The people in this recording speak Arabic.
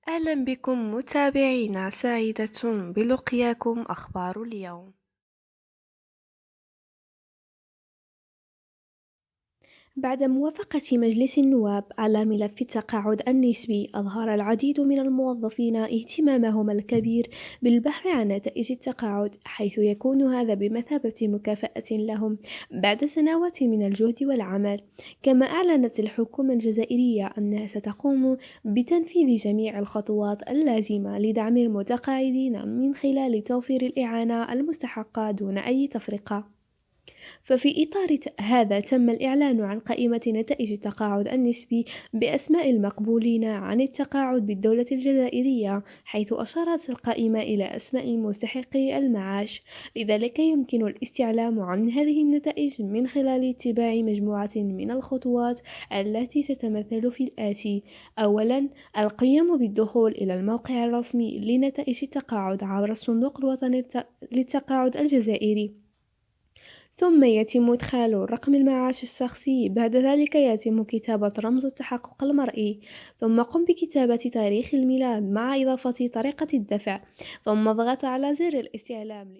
أهلا بكم متابعينا، سعيدة بلقياكم. أخبار اليوم؟ بعد موافقة مجلس النواب على ملف التقاعد النسبي، أظهر العديد من الموظفين اهتمامهم الكبير بالبحث عن نتائج التقاعد، حيث يكون هذا بمثابة مكافأة لهم بعد سنوات من الجهد والعمل. كما أعلنت الحكومة الجزائرية أنها ستقوم بتنفيذ جميع الخطوات اللازمة لدعم المتقاعدين من خلال توفير الإعانة المستحقة دون أي تفرقة. ففي إطار هذا تم الإعلان عن قائمة نتائج التقاعد النسبي بأسماء المقبولين عن التقاعد بالدولة الجزائرية، حيث أشارت القائمة إلى أسماء مستحقي المعاش. لذلك يمكن الاستعلام عن هذه النتائج من خلال اتباع مجموعة من الخطوات التي تتمثل في الآتي: أولا، القيام بالدخول إلى الموقع الرسمي لنتائج التقاعد عبر الصندوق الوطني للتقاعد الجزائري، ثم يتم إدخال رقم المعاش الشخصي. بعد ذلك يتم كتابة رمز التحقق المرئي، ثم قم بكتابة تاريخ الميلاد مع إضافة طريقة الدفع، ثم اضغط على زر الاستعلام.